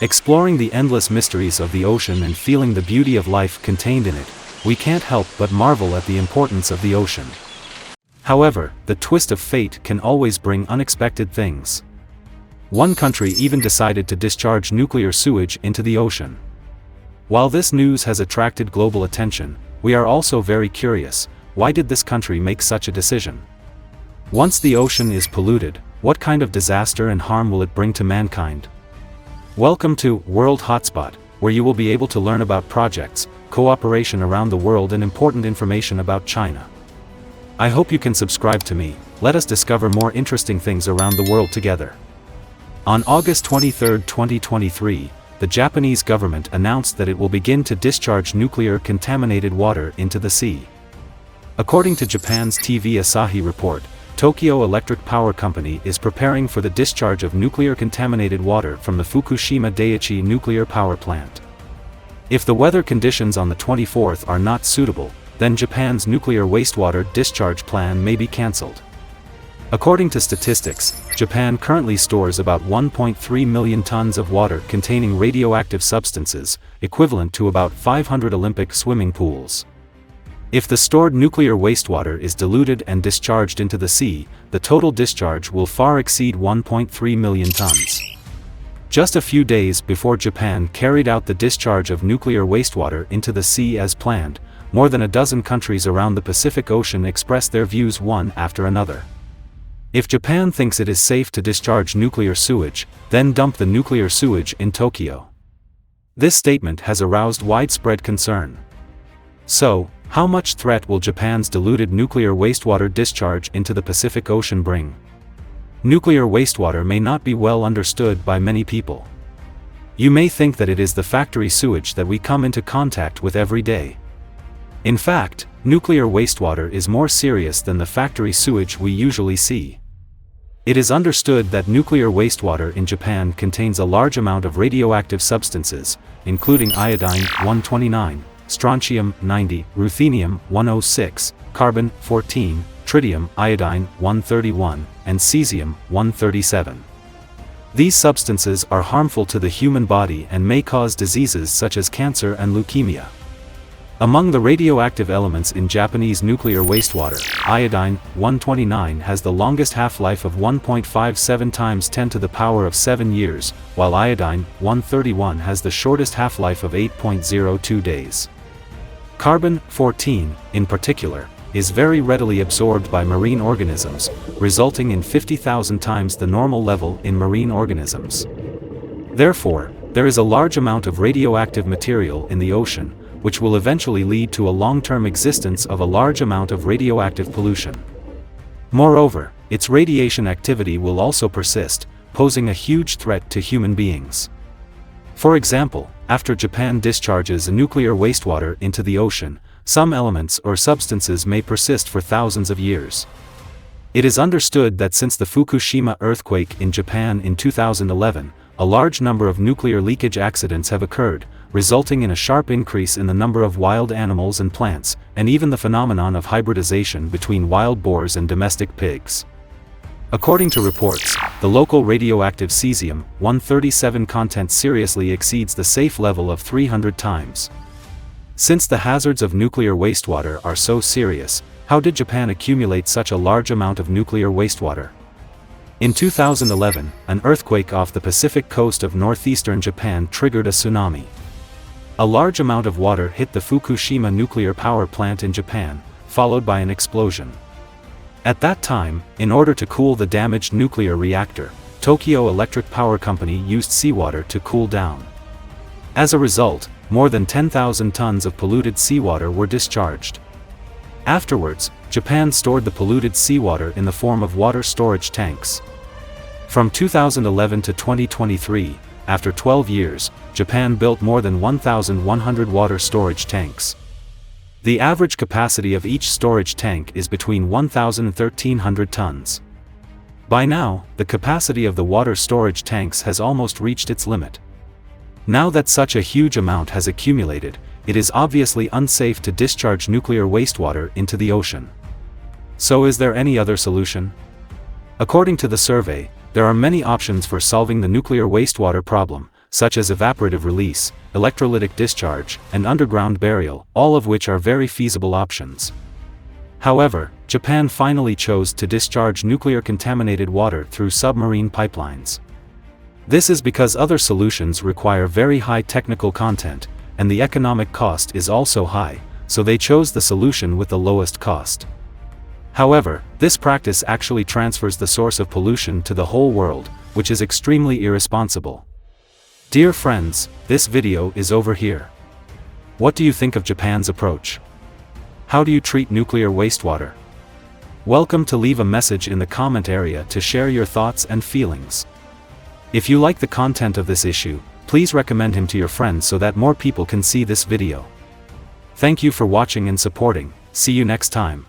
Exploring the endless mysteries of the ocean and feeling the beauty of life contained in it, we can't help but marvel at the importance of the ocean. However, the twist of fate can always bring unexpected things. One country even decided to discharge nuclear sewage into the ocean. While this news has attracted global attention, we are also very curious, why did this country make such a decision? Once the ocean is polluted, what kind of disaster and harm will it bring to mankind? Welcome to World Hotspot, where you will be able to learn about projects, cooperation around the world and important information about China. I hope you can subscribe to me. Let us discover more interesting things around the world together. On August 23, 2023, the Japanese government announced that it will begin to discharge nuclear-contaminated water into the sea. According to Japan's TV Asahi report, Tokyo Electric Power Company is preparing for the discharge of nuclear-contaminated water from the Fukushima Daiichi nuclear power plant. If the weather conditions on the 24th are not suitable, then Japan's nuclear wastewater discharge plan may be cancelled. According to statistics, Japan currently stores about 1.3 million tons of water containing radioactive substances, equivalent to about 500 Olympic swimming pools. If the stored nuclear wastewater is diluted and discharged into the sea, the total discharge will far exceed 1.3 million tons. Just a few days before Japan carried out the discharge of nuclear wastewater into the sea as planned, more than a dozen countries around the Pacific Ocean expressed their views one after another. If Japan thinks it is safe to discharge nuclear sewage, then dump the nuclear sewage in Tokyo. This statement has aroused widespread concern. So, how much threat will Japan's diluted nuclear wastewater discharge into the Pacific Ocean bring? Nuclear wastewater may not be well understood by many people. You may think that it is the factory sewage that we come into contact with every day. In fact, nuclear wastewater is more serious than the factory sewage we usually see. It is understood that nuclear wastewater in Japan contains a large amount of radioactive substances, including iodine-129, strontium-90, ruthenium-106, carbon-14, tritium, iodine-131, and cesium-137. These substances are harmful to the human body and may cause diseases such as cancer and leukemia. Among the radioactive elements in Japanese nuclear wastewater, iodine-129 has the longest half-life of 1.57 times 10 to the power of 7 years, while iodine-131 has the shortest half-life of 8.02 days. Carbon-14, in particular, is very readily absorbed by marine organisms, resulting in 50,000 times the normal level in marine organisms. Therefore, there is a large amount of radioactive material in the ocean, which will eventually lead to a long-term existence of a large amount of radioactive pollution. Moreover, its radiation activity will also persist, posing a huge threat to human beings. For example, after Japan discharges nuclear wastewater into the ocean, some elements or substances may persist for thousands of years. It is understood that since the Fukushima earthquake in Japan in 2011, a large number of nuclear leakage accidents have occurred, resulting in a sharp increase in the number of wild animals and plants, and even the phenomenon of hybridization between wild boars and domestic pigs. According to reports, the local radioactive cesium-137 content seriously exceeds the safe level of 300 times. Since the hazards of nuclear wastewater are so serious, how did Japan accumulate such a large amount of nuclear wastewater? In 2011, an earthquake off the Pacific coast of northeastern Japan triggered a tsunami. A large amount of water hit the Fukushima nuclear power plant in Japan, followed by an explosion. At that time, in order to cool the damaged nuclear reactor, Tokyo Electric Power Company used seawater to cool down. As a result, more than 10,000 tons of polluted seawater were discharged. Afterwards, Japan stored the polluted seawater in the form of water storage tanks. From 2011 to 2023, after 12 years, Japan built more than 1,100 water storage tanks. The average capacity of each storage tank is between 1,000 and 1,300 tons. By now, the capacity of the water storage tanks has almost reached its limit. Now that such a huge amount has accumulated, it is obviously unsafe to discharge nuclear wastewater into the ocean. So is there any other solution? According to the survey, there are many options for solving the nuclear wastewater problem, such as evaporative release, electrolytic discharge, and underground burial, all of which are very feasible options. However, Japan finally chose to discharge nuclear-contaminated water through submarine pipelines. This is because other solutions require very high technical content, and the economic cost is also high, so they chose the solution with the lowest cost. However, this practice actually transfers the source of pollution to the whole world, which is extremely irresponsible. Dear friends, this video is over here. What do you think of Japan's approach? How do you treat nuclear wastewater? Welcome to leave a message in the comment area to share your thoughts and feelings. If you like the content of this issue, please recommend him to your friends so that more people can see this video. Thank you for watching and supporting. See you next time.